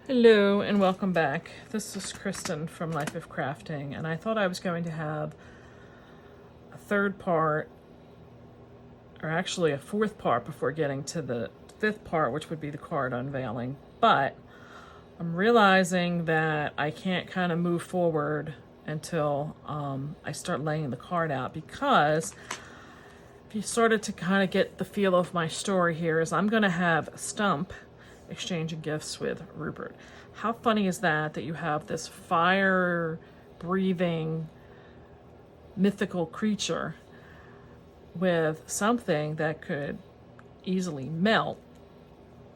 Hello and welcome back. This is Kristen from Life of Crafting, and I thought I was going to have a third part, or actually a fourth part before getting to the fifth part, which would be the card unveiling. But I'm realizing that I can't kind of move forward until I start laying the card out, because if you started to kind of get the feel of my story here, is I'm going to have Stump exchanging gifts with Rupert. How funny is that you have this fire breathing mythical creature with something that could easily melt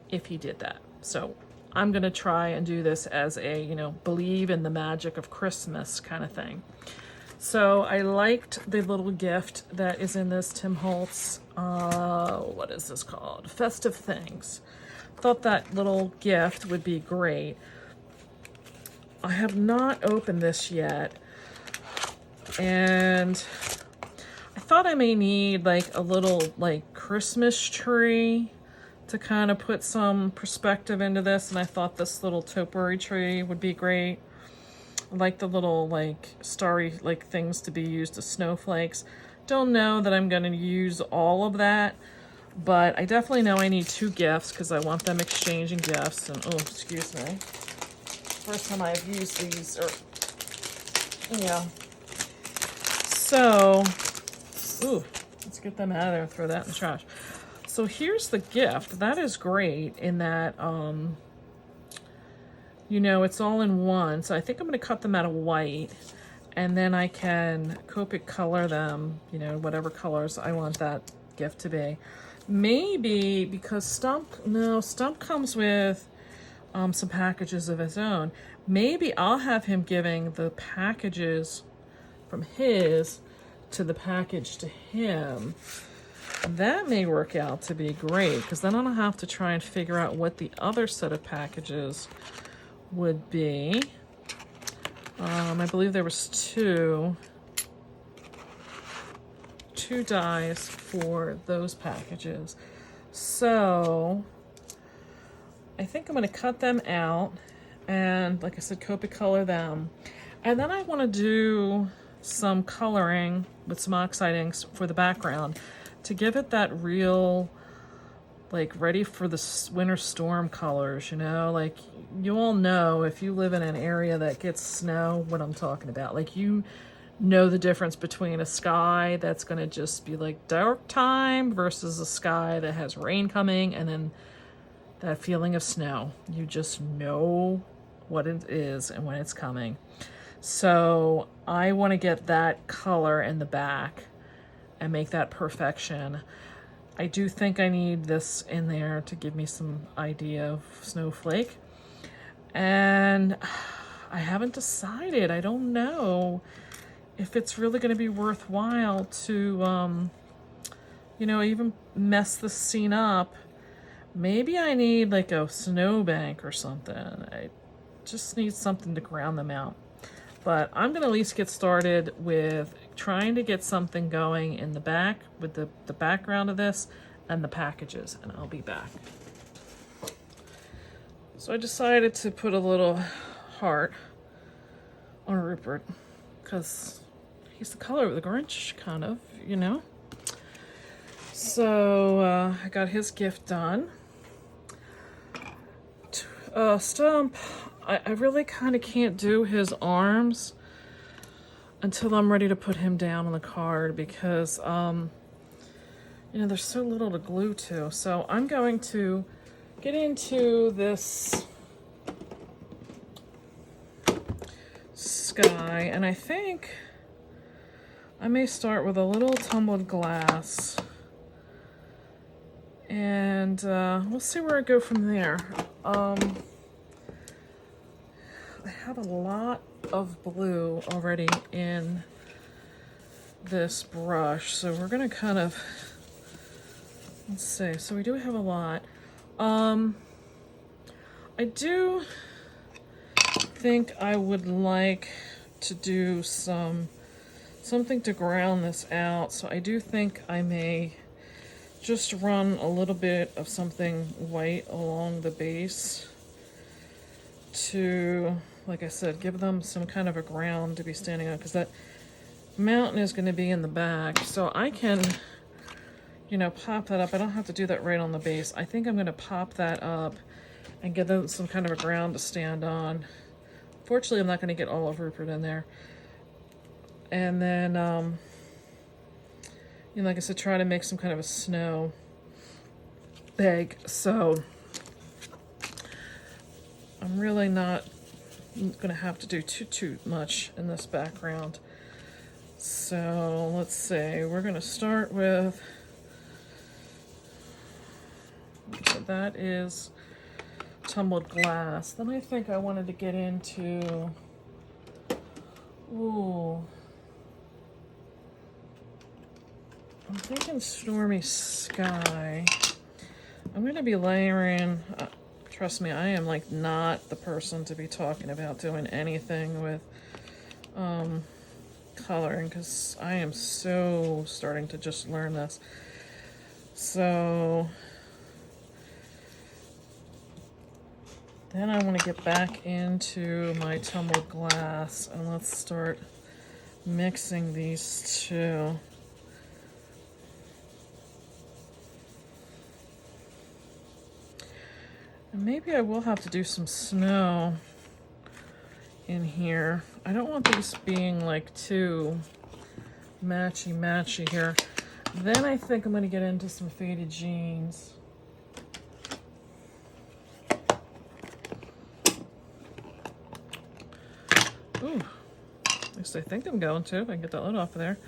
if he did that. So I'm going to try and do this as a, believe in the magic of Christmas kind of thing. So I liked the little gift that is in this Tim Holtz, what is this called? Festive Things. Thought that little gift would be great. I have not opened this yet, and I thought I may need like a little Christmas tree to kind of put some perspective into this, and I thought this little topiary tree would be great. I like the little starry things to be used as snowflakes. Don't know that I'm going to use all of that, but I definitely know I need two gifts because I want them exchanging gifts. And oh, excuse me. First time I've used these, yeah. So, ooh, let's get them out of there and throw that in the trash. So here's the gift. That is great in that, it's all in one. So I think I'm going to cut them out of white, and then I can Copic color them, whatever colors I want that gift to be. Maybe because Stump comes with some packages of his own. Maybe I'll have him giving the packages from his to the package to him. That may work out to be great, because then I don't have to try and figure out what the other set of packages would be. I believe there was two dies for those packages. So I think I'm going to cut them out and, like I said, Copic color them. And then I want to do some coloring with some Oxide inks for the background to give it that real, ready for the winter storm colors, you all know, if you live in an area that gets snow, what I'm talking about. The difference between a sky that's going to just be dark time versus a sky that has rain coming, and then that feeling of snow. You just know what it is and when it's coming. So I want to get that color in the back and make that perfection. I do think I need this in there to give me some idea of snowflake. And I haven't decided. I don't know if it's really going to be worthwhile to, even mess the scene up. Maybe I need a snowbank or something. I just need something to ground them out. But I'm going to at least get started with trying to get something going in the back with the background of this and the packages, and I'll be back. So I decided to put a little heart on Rupert because he's the color of the Grinch, kind of, So I got his gift done. Stump, I really kind of can't do his arms until I'm ready to put him down on the card because, there's so little to glue to. So I'm going to get into this sky, and I think I may start with a little tumbled glass, and we'll see where I go from there. I have a lot of blue already in this brush, so we're gonna kind of, let's see, so we do have a lot. I do think I would like to do something to ground this out, so I do think I may just run a little bit of something white along the base to, like I said, give them some kind of a ground to be standing on, because that mountain is going to be in the back. So I can, you know, pop that up. I don't have to do that right on the base. I think I'm going to pop that up and give them some kind of a ground to stand on. Fortunately, I'm not going to get all of Rupert in there. And then, you know, like I said, try to make some kind of a snow bag. So I'm really not going to have to do too much in this background. So let's see, we're going to start with, so that is tumbled glass. Then I think I wanted to get into, ooh, I'm thinking Stormy Sky. I'm going to be layering, trust me, I am like not the person to be talking about doing anything with coloring, because I am so starting to just learn this. So then I want to get back into my tumbled glass, and let's start mixing these two. And maybe I will have to do some snow in here. I don't want these being like too matchy here. Then I think I'm going to get into some faded jeans. Ooh, at least I think I'm going to, if I can get that lid off of there.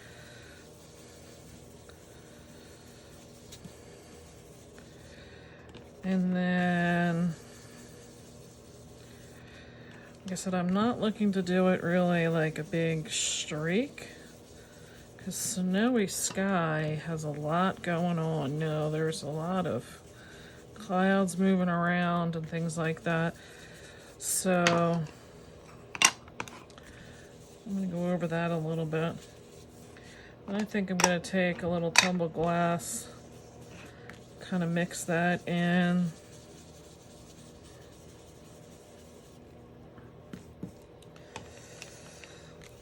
And then, like I said, I'm not looking to do it really like a big streak, because Snowy Sky has a lot going on. No, there's a lot of clouds moving around and things like that. So I'm going to go over that a little bit. And I think I'm going to take a little tumbled glass, kind of mix that in.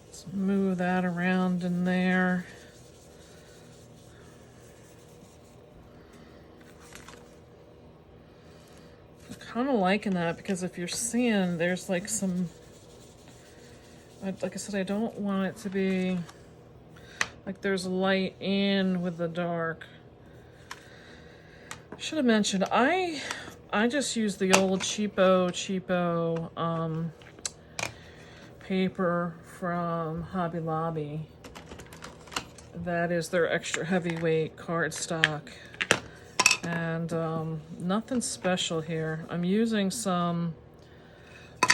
Let's move that around in there. I'm kind of liking that, because if you're seeing, there's like some, like I said, I don't want it to be like there's light in with the dark. Should have mentioned, I just use the old cheapo paper from Hobby Lobby. That is their extra heavyweight cardstock, and nothing special here. I'm using some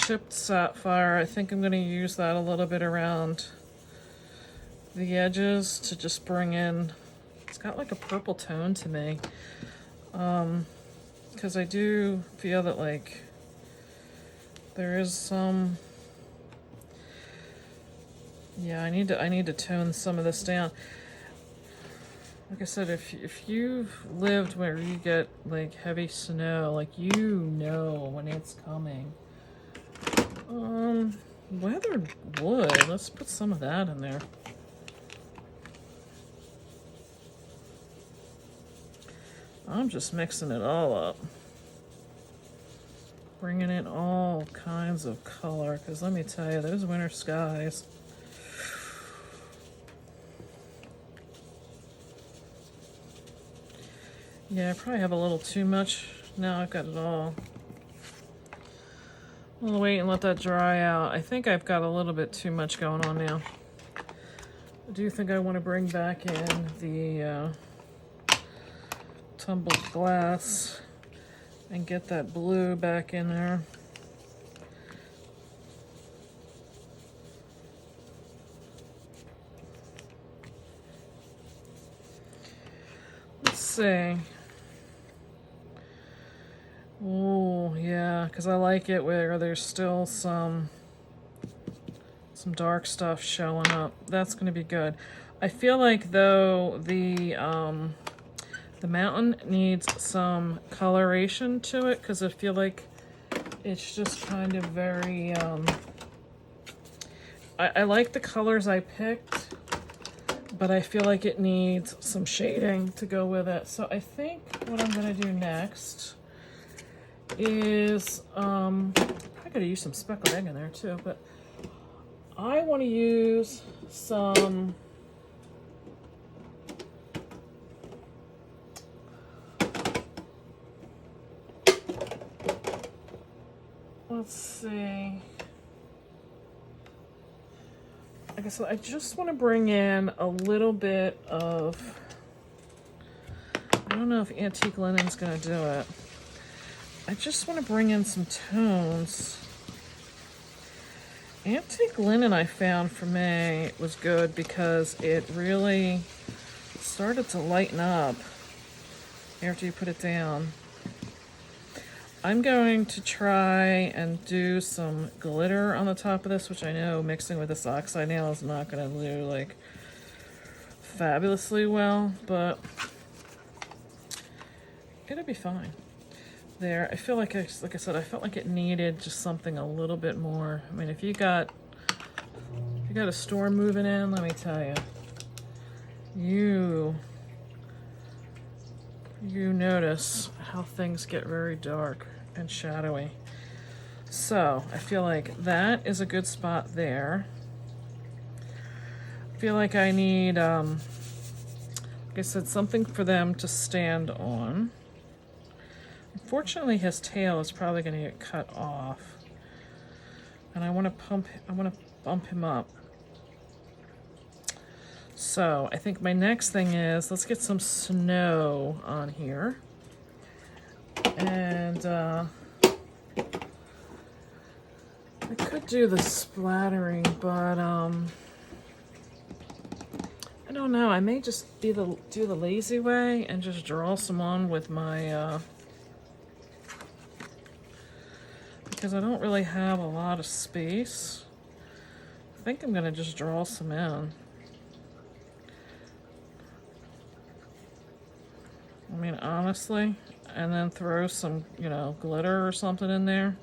chipped sapphire. I think I'm going to use that a little bit around the edges to just bring in, it's got like a purple tone to me. Because I do feel that like there is some, yeah, I need to tone some of this down. Like I said, if you've lived where you get like heavy snow, like you know when it's coming. Weathered wood, let's put some of that in there. I'm just mixing it all up. Bringing in all kinds of color, because let me tell you, those winter skies. Yeah, I probably have a little too much. Now I've got it all. We'll wait and let that dry out. I think I've got a little bit too much going on now. I do think I want to bring back in the tumbled glass and get that blue back in there. Let's see. Oh yeah, because I like it where there's still some dark stuff showing up. That's going to be good. I feel like though the mountain needs some coloration to it, because I feel like It's just kind of very, I like the colors I picked, but I feel like it needs some shading to go with it. So I think what I'm gonna do next is, I gotta use some speckled egg in there too, but I wanna use some, let's see. Like I said, I just want to bring in a little bit of, I don't know if antique linen's going to do it. I just want to bring in some tones. Antique linen, I found for me was good because it really started to lighten up after you put it down. I'm going to try and do some glitter on the top of this, which I know mixing with this Oxide nail is not going to do like fabulously well, but it'll be fine. There, I feel like I said, I felt like it needed just something a little bit more. I mean, if you got a storm moving in, let me tell you, you notice how things get very dark and shadowy. So I feel like that is a good spot there. I feel like I need, like I said, something for them to stand on. Unfortunately, his tail is probably going to get cut off, and I want to bump him up. So I think my next thing is, let's get some snow on here. And I could do the splattering, but I don't know. I may just do the lazy way and just draw some on with my because I don't really have a lot of space. I think I'm gonna just draw some in. I mean, honestly. And then throw some, you know, glitter or something in there.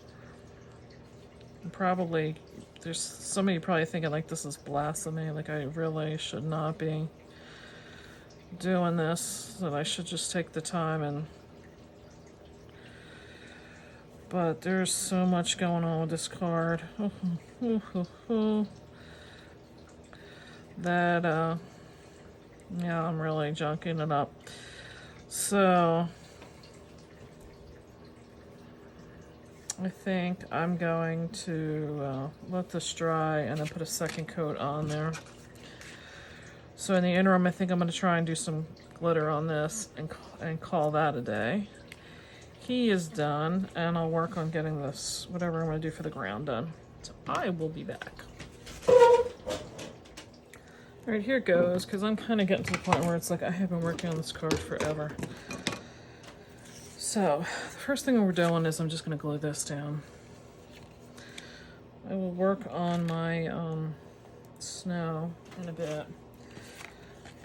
And probably, there's some of you probably thinking like this is blasphemy, like I really should not be doing this, that I should just take the time and, but there's so much going on with this card. That, yeah, I'm really junking it up. So I think I'm going to let this dry and then put a second coat on there. So in the interim, I think I'm going to try and do some glitter on this and call that a day. He is done, and I'll work on getting this, whatever I'm going to do for the ground done. So I will be back. All right, here goes, because I'm kind of getting to the point where it's like I have been working on this card forever. So, the first thing we're doing is I'm just going to glue this down. I will work on my snow in a bit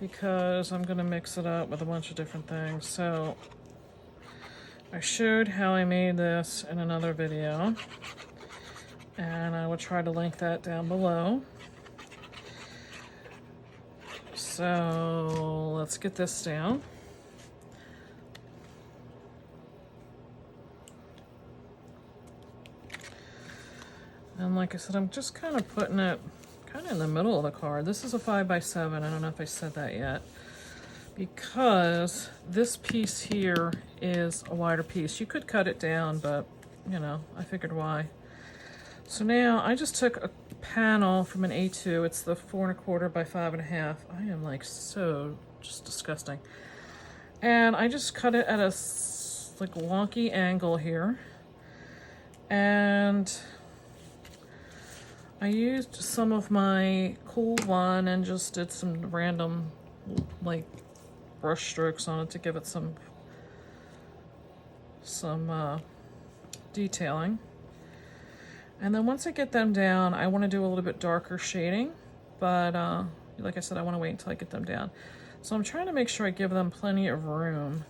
because I'm going to mix it up with a bunch of different things. So, I showed how I made this in another video, and I will try to link that down below. So, let's get this down. And like I said, I'm just kind of putting it kind of in the middle of the card. This is a 5x7. I don't know if I said that yet. Because this piece here is a wider piece. You could cut it down, but, you know, I figured why. So now I just took a panel from an A2. It's the 4 1/4 by 5 1/2. I am like so just disgusting. And I just cut it at a like wonky angle here. And I used some of my Cool One and just did some random like brush strokes on it to give it some detailing. And then once I get them down, I want to do a little bit darker shading, but like I said, I want to wait until I get them down. So I'm trying to make sure I give them plenty of room.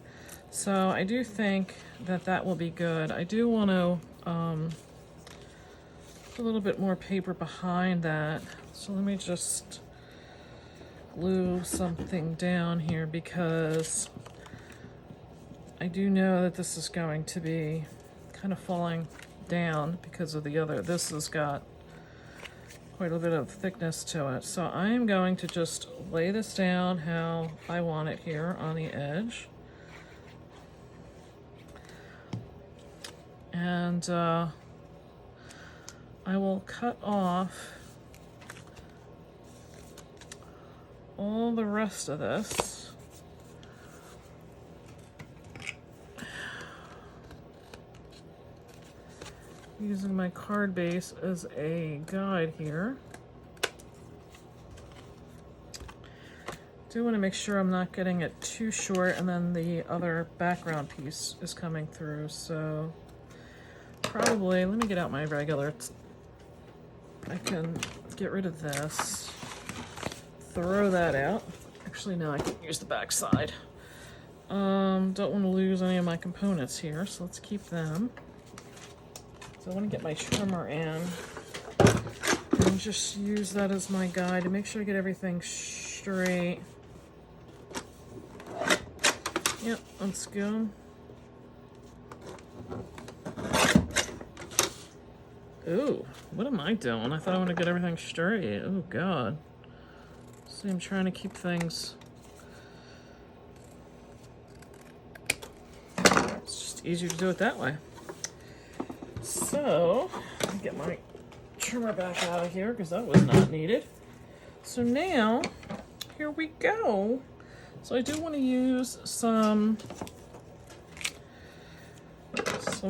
So I do think that that will be good. I do want to a little bit more paper behind that. So let me just glue something down here because I do know that this is going to be kind of falling down because of the other. This has got quite a bit of thickness to it. So I am going to just lay this down how I want it here on the edge. And I will cut off all the rest of this. Using my card base as a guide here. Do want to make sure I'm not getting it too short and then the other background piece is coming through. So probably, let me get out my regular. I can get rid of this. Throw that out. Actually, no, I can use the back side. Don't want to lose any of my components here, so let's keep them. So I want to get my trimmer in and just use that as my guide to make sure I get everything straight. Yep, let's go. Ooh, what am I doing? I thought I wanted to get everything straight. Oh, God. See, I'm trying to keep things... It's just easier to do it that way. So, let me get my trimmer back out of here because that was not needed. So now, here we go. So I do want to use some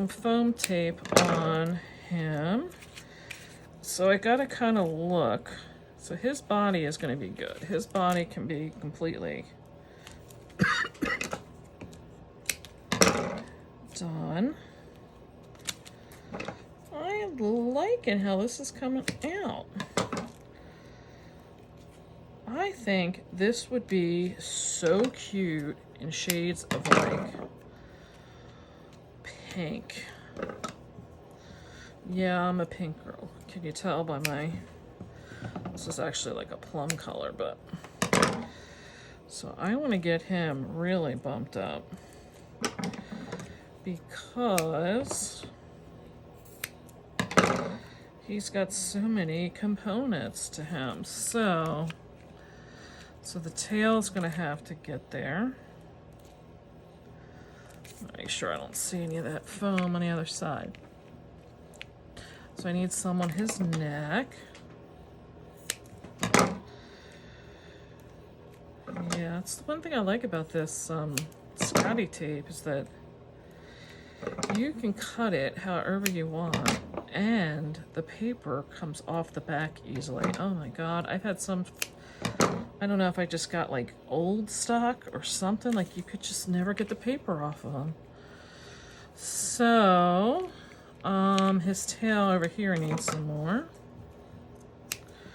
foam tape on him. So I gotta kind of look. So his body is going to be good. His body can be completely done. I am liking how this is coming out. I think this would be so cute in shades of like pink. Yeah, I'm a pink girl. Can you tell by my... This is actually like a plum color, but... So I want to get him really bumped up. Because... he's got so many components to him. So the tail's gonna have to get there. Make sure I don't see any of that foam on the other side. So I need some on his neck. Yeah, that's the one thing I like about this Scotty tape is that you can cut it however you want and the paper comes off the back easily. Oh my God, I've had some, I don't know if I just got like old stock or something, like you could just never get the paper off of them. So, his tail over here needs some more.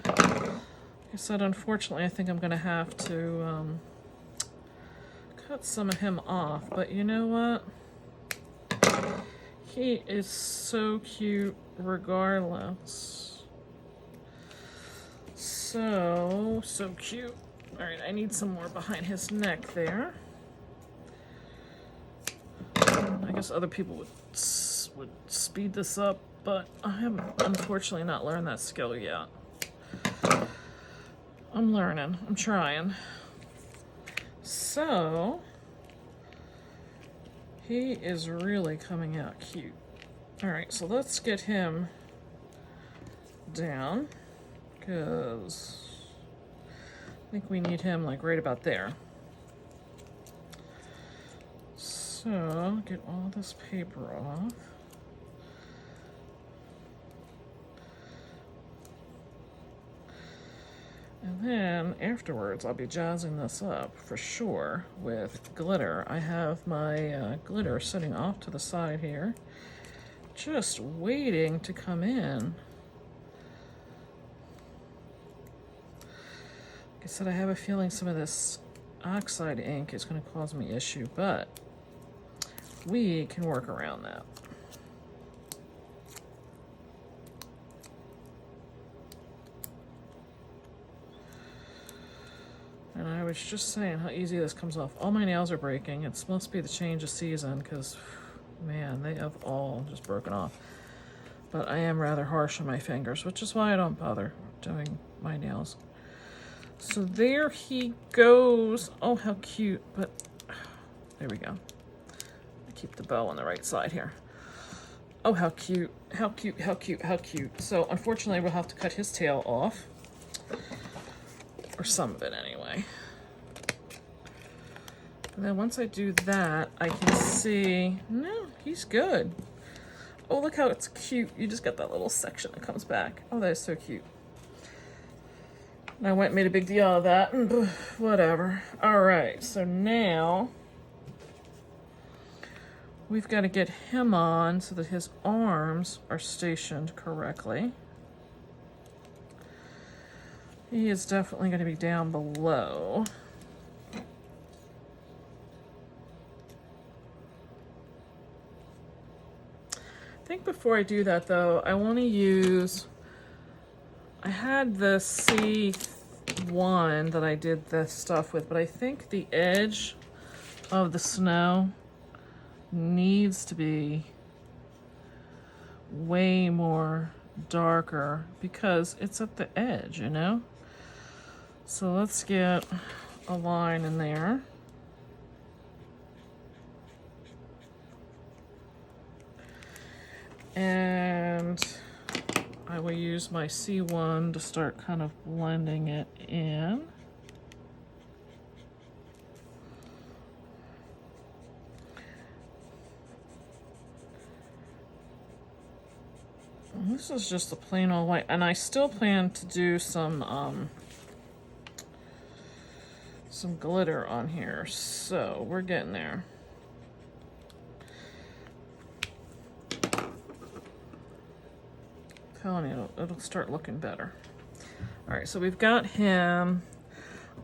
I said, unfortunately, I think I'm gonna have to cut some of him off, but you know what? He is so cute regardless. So cute. All right, I need some more behind his neck there. I guess other people would speed this up, but I have unfortunately not learned that skill yet. I'm learning, I'm trying. So, he is really coming out cute. All right, so let's get him down, because I think we need him like right about there. So, get all this paper off. And then afterwards, I'll be jazzing this up for sure with glitter. I have my glitter sitting off to the side here, just waiting to come in. Like I said, I have a feeling some of this Oxide ink is going to cause me issue, but we can work around that. was just saying how easy this comes off. All my nails are breaking. It must be the change of season because, man, they have all just broken off. But I am rather harsh on my fingers, which is why I don't bother doing my nails. So there he goes. Oh, how cute. But there we go. Keep the bow on the right side here. Oh, how cute. How cute, how cute, how cute. So unfortunately, we'll have to cut his tail off. Or some of it anyway. And then once I do that, I can see, no, he's good. Oh, look how it's cute. You just got that little section that comes back. Oh, that is so cute. And I went and made a big deal of that. Whatever. All right, so now we've got to get him on so that his arms are stationed correctly. He is definitely going to be down below. I think before I do that though, I want to use, I had the C1 that I did this stuff with, but I think the edge of the snow needs to be way more darker because it's at the edge, you know? So let's get a line in there. And I will use my C1 to start kind of blending it in. And this is just a plain old white, and I still plan to do some glitter on here, so we're getting there. Telling you, it'll start looking better. All right, so we've got him.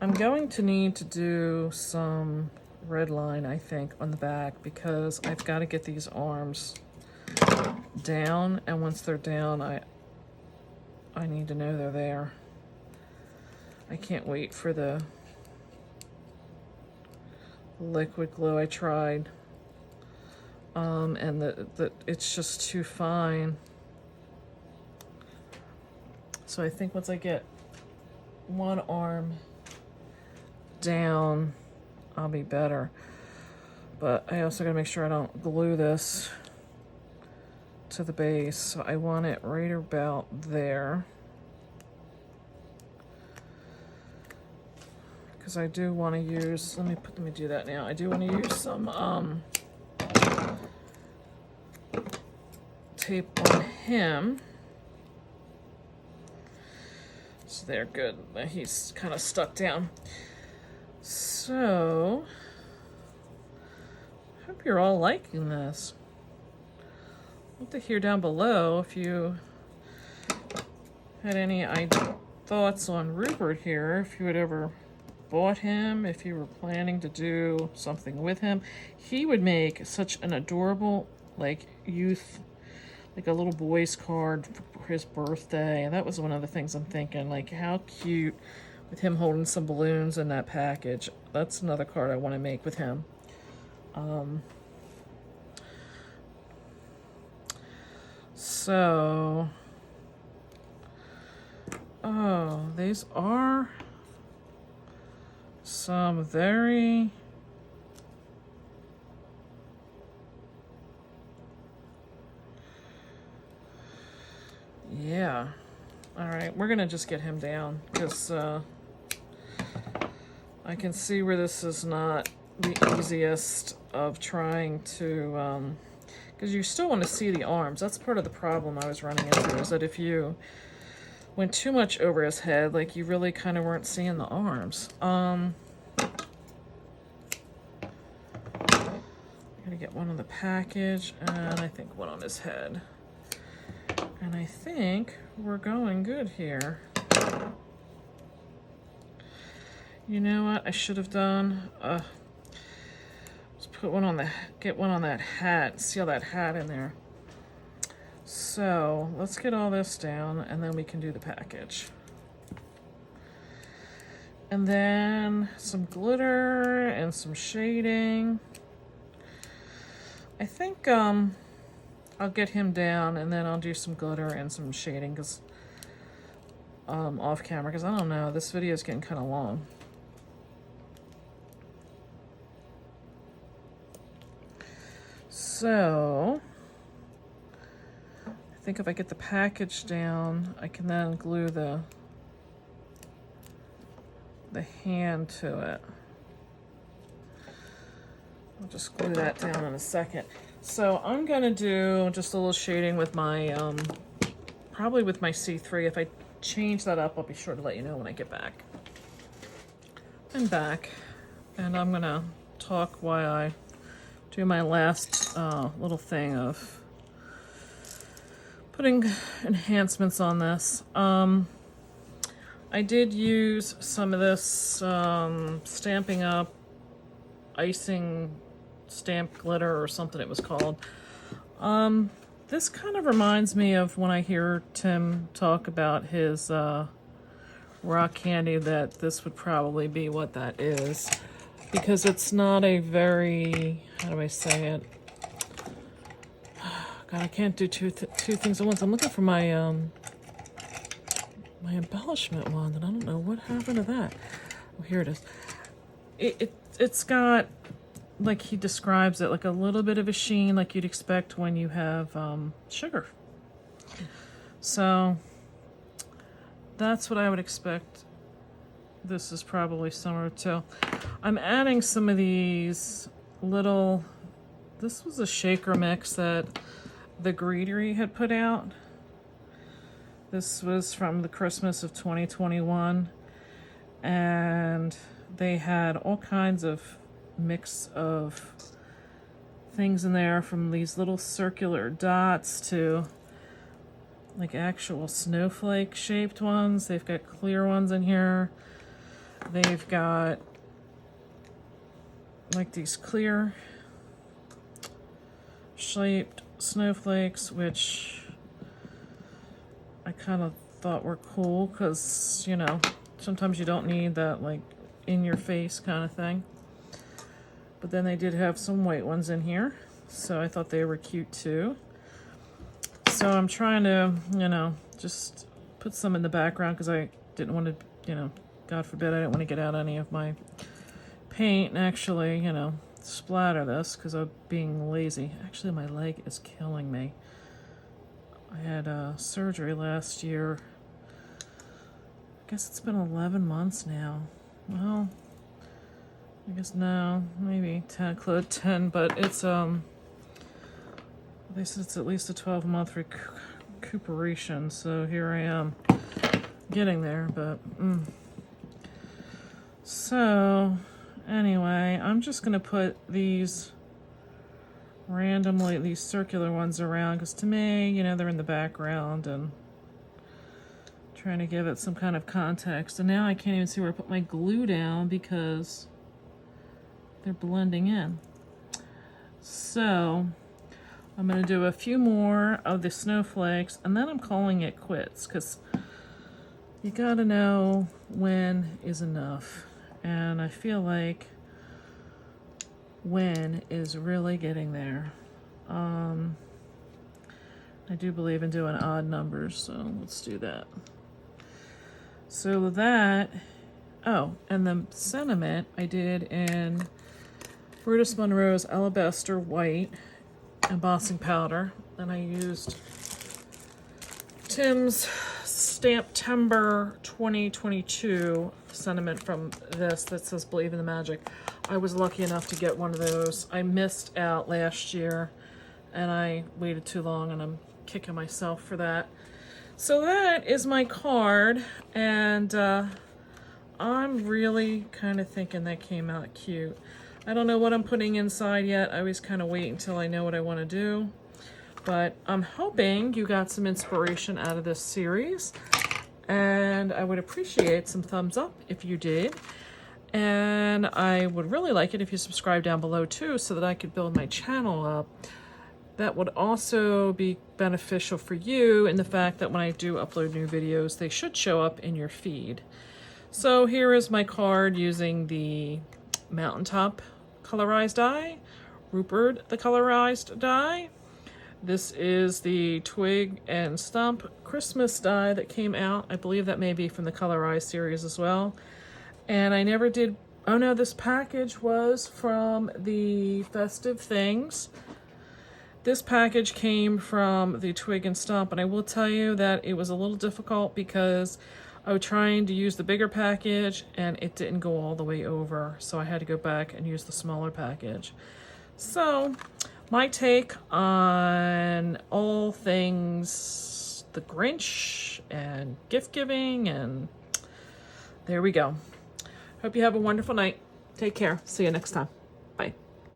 I'm going to need to do some red line, I think, on the back because I've got to get these arms down, and once they're down, I need to know they're there. I can't wait for the liquid glue. I tried, and it's just too fine. So I think once I get one arm down, I'll be better. But I also gotta make sure I don't glue this to the base. So I want it right about there. Because I do want to use, let me do that now. I do want to use some tape on him. So they're good. He's kind of stuck down. So, I hope you're all liking this. I'd love to hear down below if you had any thoughts on Rupert here, if you had ever bought him, if you were planning to do something with him. He would make such an adorable, like, youth, like a little boy's card for his birthday. And that was one of the things I'm thinking, like, how cute with him holding some balloons in that package. That's another card I want to make with him. So, oh, these are some very yeah. All right, we're gonna just get him down because I can see where this is not the easiest of trying to, because you still want to see the arms. That's part of the problem I was running into, is that if you went too much over his head, like, you really kind of weren't seeing the arms. I'm gonna get one on the package, and I think one on his head. And I think we're going good here. You know what I should have done? Let's put one on get one on that hat. Seal that hat in there. So let's get all this down, and then we can do the package. And then some glitter and some shading. I think I'll get him down and then I'll do some glitter and some shading because off camera, because I don't know, this video is getting kind of long. So I think if I get the package down, I can then glue the hand to it. I'll just glue that down in a second. So I'm gonna do just a little shading with my, probably with my C3. If I change that up, I'll be sure to let you know when I get back. I'm back, and I'm gonna talk while I do my last little thing of putting enhancements on this. I did use some of this Stamping Up icing stamp glitter or something it was called. This kind of reminds me of when I hear Tim talk about his rock candy, that this would probably be what that is, because it's not a very, how do I say it? God, I can't do two things at once. I'm looking for my my embellishment wand, and I don't know what happened to that. Oh, here it is. It's got, like he describes it, like a little bit of a sheen like you'd expect when you have sugar. So that's what I would expect. This is probably similar to. I'm adding some of these little, this was a shaker mix that the Greetery had put out. This was from the Christmas of 2021, and they had all kinds of mix of things in there, from these little circular dots to like actual snowflake shaped ones. They've got clear ones in here. They've got like these clear shaped snowflakes, which I kind of thought were cool because, you know, sometimes you don't need that like in your face kind of thing. But then they did have some white ones in here, so I thought they were cute too. So I'm trying to, you know, just put some in the background because I didn't want to, you know, God forbid, I didn't want to get out any of my paint and actually, you know, splatter this because I'm being lazy. Actually, my leg is killing me. I had surgery last year. I guess it's been 11 months now. Well, I guess no, maybe 10, close to 10, but it's they said it's at least a 12-month recuperation, so here I am getting there, but So anyway, I'm just gonna put these randomly, these circular ones around, because to me, you know, they're in the background and trying to give it some kind of context. And now I can't even see where I put my glue down because they're blending in. So I'm going to do a few more of the snowflakes, and then I'm calling it quits, because you got to know when is enough. And I feel like when is really getting there. I do believe in doing odd numbers, so let's do that. So that, oh, and the sentiment I did in Brutus Monroe's Alabaster White embossing powder, and I used Tim's Stampember 2022 sentiment from this that says Believe in the Magic. I was lucky enough to get one of those. I missed out last year and I waited too long, and I'm kicking myself for that. So that is my card, and I'm really kind of thinking that came out cute. I don't know what I'm putting inside yet. I always kind of wait until I know what I want to do. But I'm hoping you got some inspiration out of this series, and I would appreciate some thumbs up if you did. And I would really like it if you subscribe down below too, so that I could build my channel up. That would also be beneficial for you in the fact that when I do upload new videos, they should show up in your feed. So here is my card using the Mountaintop colorized die, Rupert the colorized die. This is the Twig and Stump Christmas die that came out. I believe that may be from the colorized series as well. And I never did, oh no, this package was from the Festive things. This package came from the Twig and Stump, and I will tell you that it was a little difficult because I was trying to use the bigger package and it didn't go all the way over, so I had to go back and use the smaller package. So, my take on all things the Grinch and gift giving, and there we go. Hope you have a wonderful night. Take care. See you next time.